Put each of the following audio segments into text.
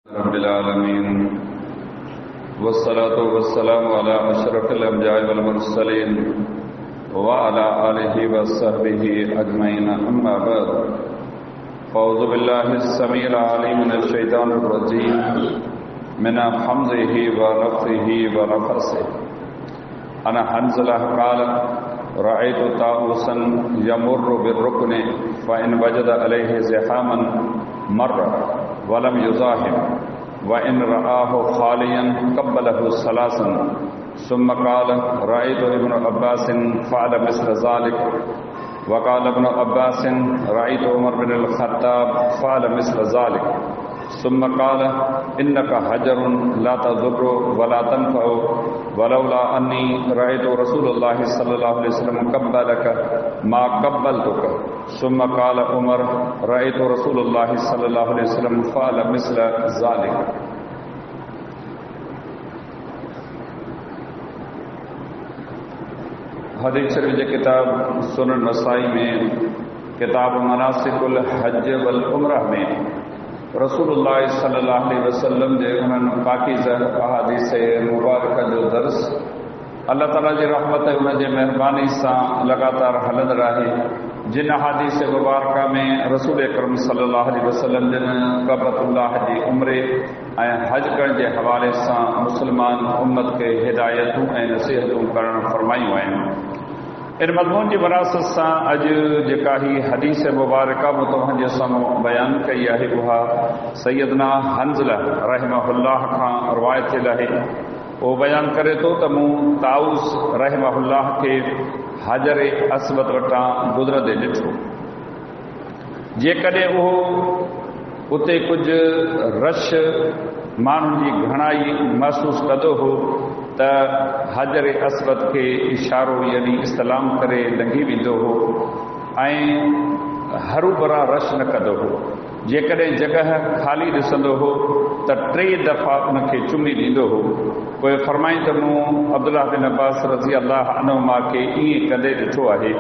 रब्बिल आलमीन वस्सलातु वस्सलामु अला अशरफिल अंबिया'i वल मुरसलीन व अला आलिहि व सहबिहि अजमईन अम्मा बाद फ़अऊज़ु बिल्लाहिस समीइल अलीम मिनश शैतानिर रजीम मिन हम्ज़िहि व नफ़्ख़िहि व नफ़सिहि अना हन्ज़ला क़ाल रअयतु ताऊसन यमुर्रु बिर्रुक्नि फ़इन वजद अलैहि ज़िहामन मर्रा वलम युज़ाहिम व इन रआहु खालियन क़ब्बलहु सलासन सुम्मा क़ाल रअयतु इब्न अब्बासिन फ़अल मिस्ल ज़ालिक व क़ाल इब्नु अब्बासिन रअयतु उमर बिनुल ख़त्ताब फ़अल मिस्ल ज़ालिक सुम्मा क़ाल इन्नका हजरुन ला तज़ुर्रु व ला तनफ़उ वलौला अन्नी रअयतु रसूलुल्लाहि सल्लल्लाहु अलैहि वसल्लम क़ब्बलका मा क़ब्बलतुक सुम्मा क़ाल उमर रअयतु रसूलुल्लाहि सल्लल्लाहु अलैहि वसल्लम फ़अल मिस्ल ज़ालिक। हदीस शरीफ जे किताब सुनन नसाई में किताब मनासिकुल हज वल उम्रह में रसूलुल्लाह सल्लल्लाहु अलैहि वसल्लम जे उन्हनि पाकीज़ा अहादीस मुबारक जो दर्स अल्लाह ताला जी रहमत उन जे महिरबानी सां लगातार हलंदड़ आहे। जिन अहादीस मुबारक में रसूल अकरम सल्लल्लाहु अलैहि वसल्लम जिन कअबतुल्लाह जी उम्रे ऐं हज करण जे हवाले सां मुस्लमान उम्मत खे हिदायतूं ऐं नसीहतूं करणु फरमायूं आहिनि। इन मज़मून जी वरासत सां अॼु जेका ही हदीस मुबारक मूं तव्हांजे साम्हूं बयानु कई आहे उहा सैयदना हंज़ला रहमहुल्लाह खां रिवायत थियल आहे। उहो बयानु करे थो त मूं ताऊस रहमहुल्लाह खे हाजर अस्वद वटां गुज़रंदे ॾिठो। जेकॾहिं उहो उते कुझु रश माण्हुनि जी घणाई महसूसु कंदो हो त हाजर अस्वद खे इशारो यानी इस्तलाम करे लंघी वेंदो हो ऐं हरू भरा रश न कंदो हो। जेकॾहिं जॻह ख़ाली ॾिसंदो हो त 3 दफ़ा उनखे चुमी ॾींदो हो। पोइ फरमाई त मूं अब्दुल्लाह बिन अब्बास रज़ी अल्लाह अन्हुमा खे ईअं कंदे ॾिठो आहे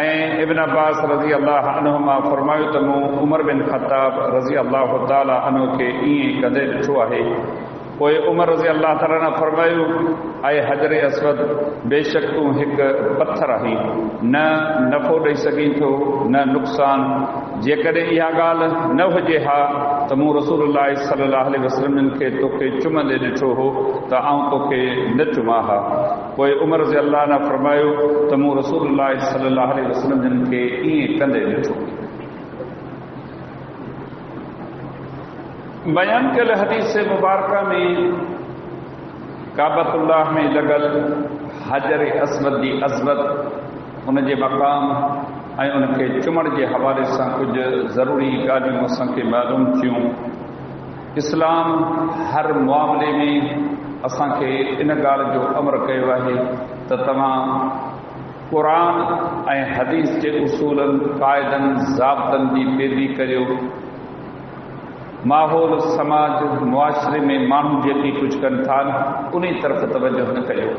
ऐं इब्न अब्बास रज़ी अल्लाह अन्हुमा फरमायो त मूं उमर बिन ख़त्ताब रज़ी अल्लाह ताला अन्हु खे ईअं कंदे ॾिठो आहे। पोइ उमर रज़ी अल्लाह ताला ने फरमायो ऐं हजर अस्वद बेशक तूं हिकु पत्थर आहीं, न नफ़ो ॾेई सघीं थो न नुक़सान। जेकॾहिं इहा ॻाल्हि न हुजे हा त मूं रसूलुल्लाह सल्लल्लाहु अलैहि वसल्लम खे तोखे चुमंदे ॾिठो हो त आऊं तोखे न चुमां हा। पोइ उमर रज़ी अल्लाह ने फरमायो त मूं रसूलुल्लाह सल्लल्लाहु अलैहि वसल्लम खे ईअं कंदे ॾिठो। बयान कयल हदीस मुबारक में काबतुल्लाह में लॻल हाजर अस्वद जी अज़मत उन जे मक़ाम ऐं उनखे चुमण जे हवाले सां कुझु ज़रूरी ॻाल्हियूं असांखे मालूम थियूं। इस्लाम हर मामले में असांखे इन ॻाल्हि जो अमर कयो आहे त तव्हां क़ुर ऐं हदीस जे उसूलनि क़ाइदनि ज़ाब्तनि जी पैरवी करियो। माहौल समाज मुआशरे में माण्हू जेकी कुझु कनि था उन तरफ़ तवजो न कयो।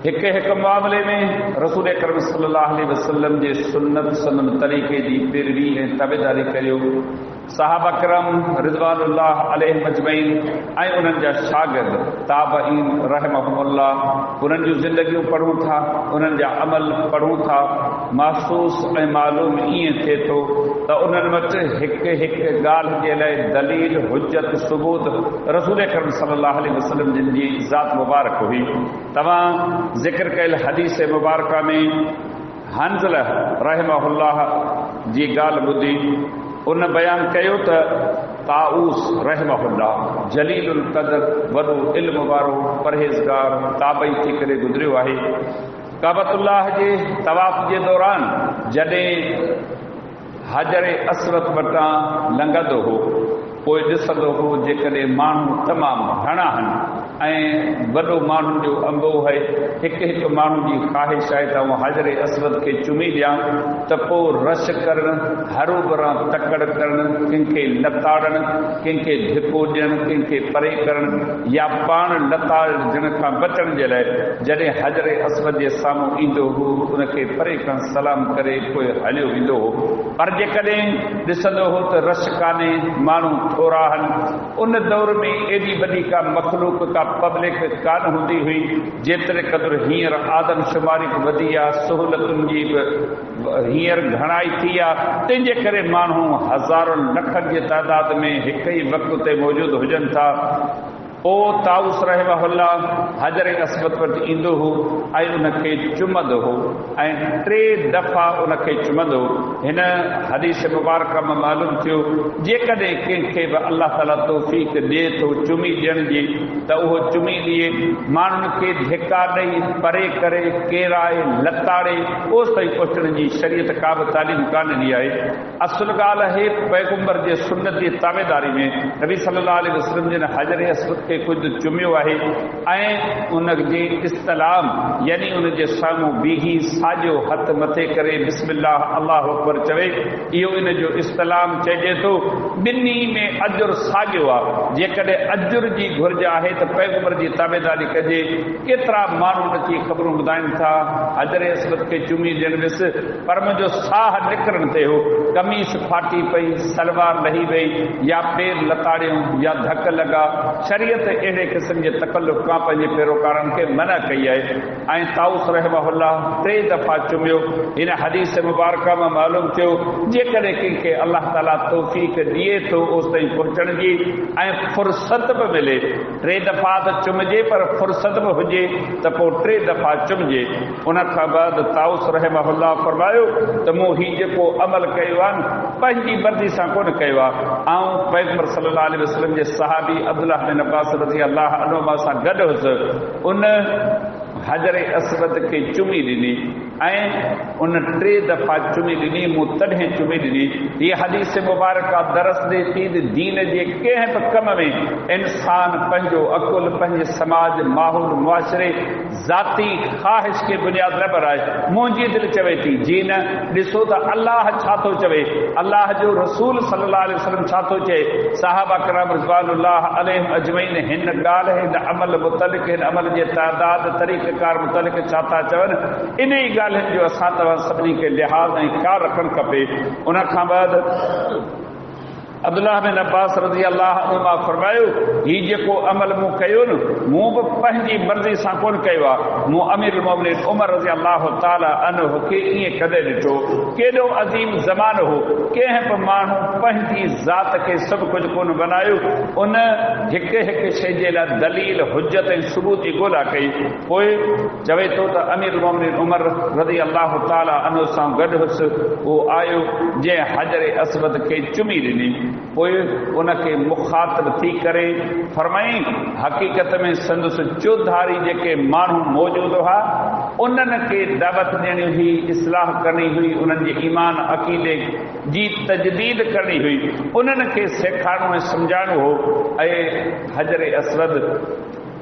हिकु मामले में रसूल अकरम सल्लल्लाहु अलैहि वसल्लम जे सुन्नत सनम तरीक़े जी पैरवी ऐं ताबेदारी करियो। सहाबा किराम रिज़वानुल्लाह अलैहिम अजमईन ऐं उन्हनि जा शागिर्द ताबईन रहमहुमुल्लाह उन्हनि जूं ज़िंदगियूं पढ़ूं था, उन्हनि जा अमल पढ़ूं था। महसूस ऐं मालूम ईअं थिए थो त उन्हनि वटि हिकु ॻाल्हि जे लाइ दलील हुज्जत सबूत रसूल अकरम सल्लल्लाहु अलैहि वसल्लम जिन जी ज़ात मुबारक हुई। तव्हां ज़िक्र कयल हदीस मुबारक में हंज़ला रहमहुल्लाह जी ॻाल्हि ॿुधी उन बयानु कयो त ताऊस रहमहुल्लाह जलीलुल क़द्र वॾो इल्म वारो परहेज़गार ताबई थी करे गुज़रियो आहे। काबतुल्लाह जे तवाफ़ जे दौरान जॾहिं हाजर अस्वद वटां लंघंदो हो पोइ ॾिसंदो हो जेकॾहिं माण्हू तमामु घणा आहिनि ऐं वॾो माण्हुनि जो अंबो आहे, हिकु माण्हू जी ख़्वाहिश आहे त आउं हाजर अस्वद खे चुमी ॾियां त पोइ रश करणु हरू भरा तकड़ करणु, कंहिंखे लताड़णु, कंहिंखे धिको ॾियणु, कंहिंखे परे करणु या पाण लताड़जण खां बचण जे लाइ जॾहिं हाजर अस्वद जे साम्हूं ईंदो हो उनखे परे खां सलाम करे पोइ हलियो वेंदो हो। पर जेकॾहिं ॾिसंदो हो त रश कान्हे, माण्हू थोरा आहिनि। उन दौर में एॾी वॾी का मखलूक का पब्लिक कान हूंदी हुई जेतिरे क़दुरु हींअर आदमशुमारी बि वधी आहे, सहूलियतुनि जी बि हींअर घणाई थी आहे। तंहिंजे करे माण्हू हज़ारनि लखनि जी तादाद में हिक ई वक़्त ते मौजूदु हुजनि था। पोइ ताउस रहमहुल्लाह हजर अस्वद वटि ईंदो हो ऐं उनखे चुमंदो हो ऐं 3 दफ़ा उनखे चुमंदो। हिन हदीस मुबारक में मालूम थियो जेकॾहिं कंहिंखे बि अल्लाह ताला तौफ़ीक़ ॾिए थो चुमी ॾियण जी त उहो चुमी ॾिए, माण्हुनि खे धिका ॾेई परे करे केराए लताड़े ओस ताईं पहुचण जी शरीयत का बि तालीम कान ॾिनी आहे। असुल ॻाल्हि आहे पैगंबर जे सुन्नत जी ताबेदारी में नबी सल्लल्लाहु अलैहि वसल्लम जिन हजर अस्वद ख़ुदि चुमियो आहे ऐं उनजे इस्तलाम यानी उनजे साम्हूं बीही साॼो हथ मथे करे बिस्मिल्लाह अल्लाह अकबर चवे, इहो इन जो इस्तलाम चइजे थो। ॿिन्ही में अजुर साॻियो आहे। जेकॾहिं अजुर जी घुर्ज आहे त पैगंबर जी ताबेदारी कजे। केतिरा माण्हू अची ख़बरूं ॿुधाइनि था हजर अस्वद खे चुमी ॾियण वियुसि पर मुंहिंजो साह निकिरण ते हो, कमीस फाटी पई, सलवार लही वई या पेर लताड़ियूं या धक लॻा। शरीयत अहिड़े क़िस्म जे तकल्लुफ़ खां पंहिंजे पैरोकारनि खे मना कई आहे ऐं ताउस रहमहुल्लाह 3 दफ़ा चुमियो। हिन हदीस मुबारक में मालूम थियो जेकॾहिं कंहिंखे अल्लाह ताला तौफ़ीक़ ॾिए थो ओस ताईं पहुचण जी ऐं फुर्सत बि मिले, 3 दफ़ा त चुमिजे पर फुर्सत बि हुजे त पोइ 3 दफ़ा चुमिजे। उन खां बाद ताउस रहमहुल्लाह फरमायो त मूं हीउ जेको अमल कयो आहे पंहिंजी मर्ज़ी सां कोन कयो आहे। ऐं पैगंबर सल्लल्लाहु अलैहि वसल्लम जे सहाबी अब्दुल्लाह बिन अब्बास रज़ी अल्लाह अन्हुमा सां गॾु हुउसि। उन हजर अस्वद खे चुमी ॾिनी ऐं उन 3 दफ़ा चुमी ॾिनी, मूं तॾहिं चुमी ॾिनी। हीअ हदीस मुबारक दरस ॾे थी दीन जे कंहिं बि कम में इंसान पंहिंजो अकुल, पंहिंजे समाज, माहौल, मुआशिरे, ज़ाती ख़्वाहिश खे बुनियाद न बणाए। मुंहिंजी दिलि चवे थी जी न, ॾिसो त अल्लाह छा थो चवे, अल्लाह जो रसूल सल्लल्लाहु अलैहि वसल्लम छा थो चए, सहाबा किराम रिज़वानुल्लाह अलैहिम अजमईन हिन ॻाल्हि हिन अमल मुतलिक़ हिन अमल जे तादाद तरीक़ेकार मुतलिक़ छा था चवनि, इन ई ॻाल्हियुनि जो असां तव्हां सभिनी खे लिहाज़ ऐं ख़्यालु रखणु खपे। उन खां बाद अब्दुल्लाह बिन अब्बास रज़ी अल्लाह अन्हुमा फरमायो हीउ जेको अमल मूं कयो न मूं बि पंहिंजी मर्ज़ी सां कोन कयो आहे। मूं अमीरुल मोमिनीन उमर रज़ी अल्लाह ताला अन्हु खे ईअं कॾहिं ॾिठो। केॾो अज़ीम ज़मानो हो, कंहिं बि माण्हू पंहिंजी ज़ात खे सभु कुझु कोन बनायो। उन हिकु हिकु शइ जे लाइ दलील, हुज्जत ऐं सबूत जी ॻोल्हा कई। पोइ चवे थो त अमीरुल मोमिनीन उमर रज़ी अल्लाह ताला अन्हु सां गॾु हुउसि। उहो आयो जंहिं हजर अस्वद खे चुमी ॾिनी। पोइ उनखे मुखातिब थी करे फरमाई हक़ीक़त में संदसि चौधारी जेके माण्हू मौजूदु हुआ उन्हनि खे दावत ॾियणी हुई, इस्लाह करणी हुई, उन्हनि जे ईमान अक़ीदे जी तजदीद करणी हुई, उन्हनि खे सेखारणो ऐं सम्झाइणो हो। ऐं हजर अस्वद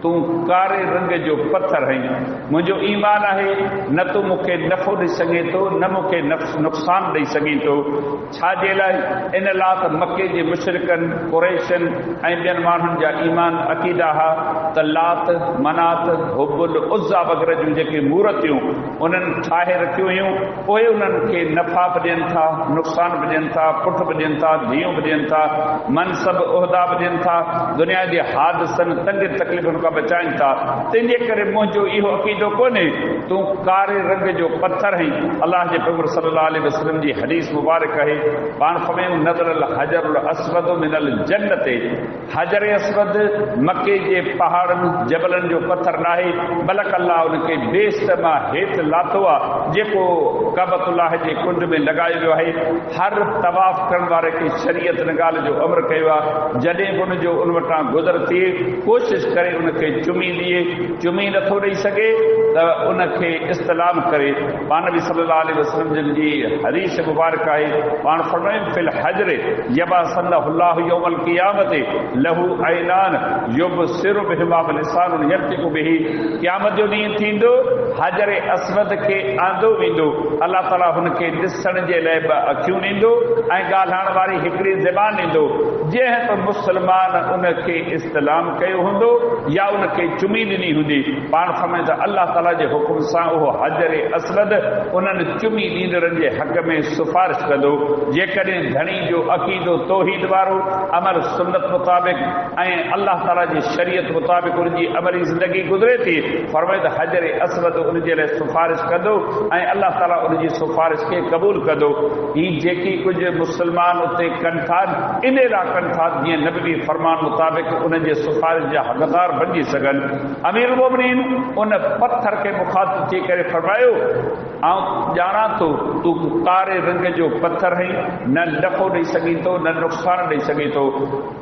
तूं कारे रंग जो पत्थर आहीं, मुंहिंजो ईमान आहे न तूं मूंखे नफ़ो ॾेई सघे थो न मूंखे नुक़सान ॾेई सघे थो। छाजे लाइ? इन लाइ त मके जे मुशरिकनि, कुरैशन ऐं ॿियनि माण्हुनि जा ईमान अक़ीदा हुआ त लात, मनात, हुबुल, उज़्ज़ा वग़ैरह जूं जेके मूर्तियूं उन्हनि ठाहे रखियूं हुयूं उहे उन्हनि खे नफ़ा बि ॾियनि था, नुक़सान बि ॾियनि था, पुठ बि ॾियनि था, धीअूं बि ॾियनि था, मनसब उहिदा बि ॾियनि था, दुनिया जे हादसनि तंग तकलीफ़ुनि खां बचाइनि था। तंहिंजे करे मुंहिंजो इहो अक़ीदो कोन्हे तूं कारे रंग जो पत्थर आहीं। अलाह जे पैगंबर सल्लल्लाहु अलैहि वसल्लम जी हदीस मुबारक आहे पाण फरमायूं नज़रल हजरुल अस्वद मिनल जन्नत। हजर अस्वद मके जे पहाड़नि जबलनि जो पत्थर न आहे बल्कि अल्लाह उनखे बेस्त मां हेठि लाथो आहे जेको काबतुल्लाह जे कुंड में लॻायो वियो आहे। हर तवाफ़ करण वारे खे शरीयत इन ॻाल्हि जो अमर कयो आहे जॾहिं बि उनजो उन वटां गुज़र थिए कोशिशि करे उनखे चुमी ॾिए। चुमी नथो ॾेई सघे त उनखे इस्तलाम करे। पाण नबी सल्लल्लाहु अलैहि वसल्लम जी हदीस मुबारक आहे पाण फरमायूं फिल हजर यबअसल्लाहु यौमल क़ियामत लहू ऐनान युबसिरु बिहिमा व लिसानुन यंतिकु बिही। क़यामत जो ॾींहुं थींदो, हजर अस्वद खे आंदो वेंदो, अल्लाह ताला हुनखे ॾिसण जे लाइ ॿ अखियूं ॾींदो ऐं ॻाल्हाइण वारी हिकिड़ी ज़बान ॾींदो। जंहिं त मुस्लमान उनखे इस्लाम कयो हूंदो या उनखे चुमी ॾिनी हूंदी, पाण समय त अल्लाह ताला जे हुकुम सां उहो हजर असवद उन्हनि चुमी ॾींदड़नि जे हक़ में सिफारिश कंदो। जेकॾहिं धणी जो अक़ीदो तौहीद वारो, अमल सुन्नत मुताबिक़ ऐं अल्लाह ताला जी शरीयत मुताबिक़ उनजी अमली ज़िंदगी गुज़रे थी, फरमाए त हजर असवद उनजे लाइ सिफारिश कंदो ऐं अल्लाह ताला उनजी सिफारिश खे क़बूल कंदो। ही जेकी कुझु मुस्लमान उते कनि था, इन लाइ कनि था जीअं नबी फरमान मुताबिक़ उनजे सिफारिश जा हक़दार बणिजी सघनि। अमीरुल मोमिनीन उन पत्थर खे मुखातिब थी करे फरमायो, आउं ॼाणां थो तूं कारे रंग जो पत्थर आहीं, न नफ़ो ॾेई सघीं थो न नुक़सान ॾेई सघीं थो।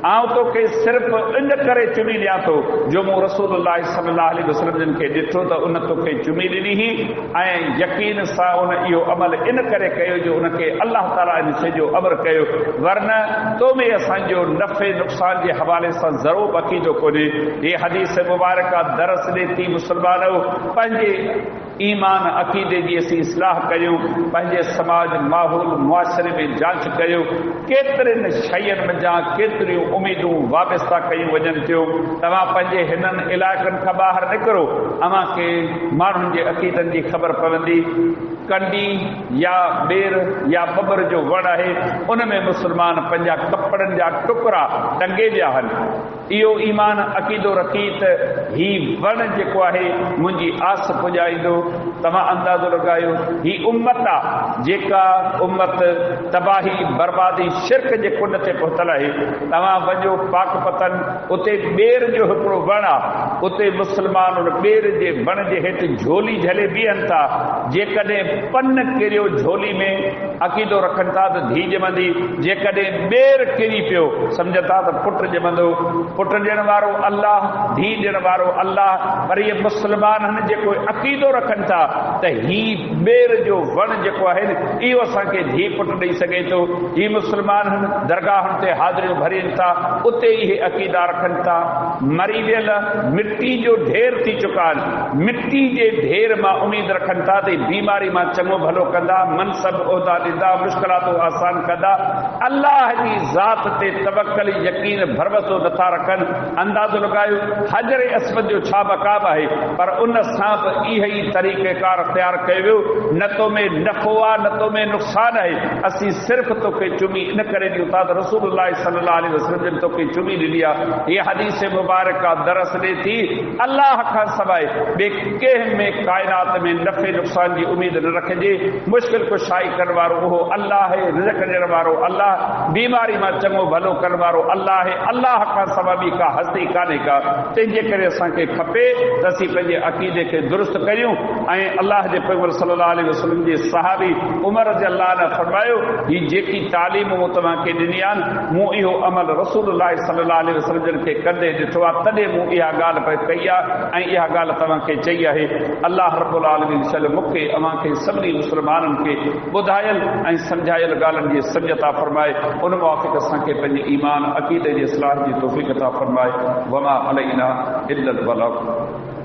आउं तोखे सिर्फ़ इन करे चुमी ॾियां थो जो मूं रसूलुल्लाह सल्लल्लाहु अलैहि वसल्लम खे ॾिठो त उन तोखे चुमी ॾिनी हुई ऐं यकीन सां उन इहो अमल इन करे कयो जो उनखे अल्लाह ताला इन शइ जो अमर कयो, वरना तो में असांजो नफ़े नुक़सान जे हवाले सां ज़रूरु अक़ीदो कोन्हे। ये हदीस मुबारक दरस ॾे थी मुस्लमानो पंहिंजे ईमान अक़ीदे जी असीं इस्लाह कयूं, पंहिंजे समाज माहौल मुआशरे में जांच कयूं, केतिरनि शयुनि में जा केतिरियूं उमेदूं वाबस्ता कयूं वञनि थियूं। तव्हां पंहिंजे हिननि इलाइक़नि खां ॿाहिरि निकिरो, अव्हां खे माण्हुनि जे अक़ीदनि जी ख़बर पवंदी। कंडी या ॿेर या बबर जो वण आहे, उन में मुस्लमान पंहिंजा कपिड़नि जा टुकड़ा टंगे विया आहिनि। इहो ईमान अक़ीदो रखी त ही वण जेको आहे मुंहिंजी आस पुॼाईंदो। तव्हां अंदाज़ो लॻायो, ही उम्मत आहे जेका उम्मत तबाही बर्बादी शिरक जे कुंड ते पहुतल आहे। तव्हां वञो पाकपतन, उते ॿेर जो हिकिड़ो वण आहे, उते मुस्लमान उन ॿेर जे वण जे हेठि झोली झले बीहनि था। जेकॾहिं पन किरियो झोली में, अक़ीदो रखनि था त धीउ ॼमंदी, जेकॾहिं ॿेर किरी पियो सम्झनि था त पुटु ॼमंदो। पुटु ॾियण वारो अल्लाह, धीउ ॾियण वारो अल्लाह, पर इहे मुस्लमान आहिनि जेको अक़ीदो रखनि था त ही ॿेर जो वण जेको आहे इहो असांखे धीउ पुटु ॾेई सघे थो। ही मुस्लमान आहिनि दरगाहनि ते हाज़िरियूं भरीनि था, उते इहे अक़ीदा रखनि था। मरी वियल मिटी जो ढेर थी चुका आहिनि, मिटी जे ढेर मां उमेद रखनि था त बीमारी मां चङो भलो कंदा, मनसब उहिदा ॾींदा, मुश्किलातूं आसान कंदा। अल्लाह जी ज़ात ते तवक्कल यकीन भरवसो नथा रखनि। अंदाज़ो लॻायो हजर असवद जो छा मक़ाम आहे, पर उन सां बि इहो ई तरीक़ेकार अख़्तियार कयो वियो, न तो में नफ़ो आहे न तो में नुक़सान आहे। असीं सिर्फ़ु तोखे चुमी इन करे ॾियूं था त रसूलुल्लाह सल्लल्लाहु अलैहि वसल्लम तोखे चुमी ॾिनी आहे। हीअ हदीस मुबारक दरस ॾे थी अल्लाह खां सवाइ ॿिए कंहिं में काइनात में नफ़े नुक़सान जी उमेद न रखिजे। मुश्किल कुशाई करण वारो उहो अल्लाह आहे, रिज़्क़ ॾियण वारो अल्लाह, बीमारी मां चङो भलो करण वारो अल्लाह आहे। अल्लाह खां सवाइ ॿी का हस्ती कान्हे का। तंहिंजे करे असांखे खपे त असीं पंहिंजे अक़ीदे खे दुरुस्त करियूं। ऐं अल्लाह जे पैगंबर सल्लल्लाहु अलैहि वसल्लम जे सहाबी उमर रज़ियल्लाहु अन्हु फरमायो, ही जेकी तालीम मूं तव्हांखे ॾिनी आहे, मूं इहो अमल रसूलुल्लाह सल्लल्लाहु अलैहि वसल्लम खे कंदे ॾिठो आहे, तॾहिं मूं इहा ॻाल्हि पे कई आहे ऐं इहा ॻाल्हि तव्हांखे चई आहे। अल्लाह रब्बुल आलमीन मूंखे अव्हांखे सभिनी मुस्लमाननि खे ॿुधायल ऐं सम्झायल ॻाल्हियुनि जी सम्झ अता फरमाए, उन मुआफ़िक़ असांखे पंहिंजे ईमान अक़ीदे जी इस्लाह जी तौफ़ीक़ अता फरमाए। वमा अलैना इल्लल बलाग।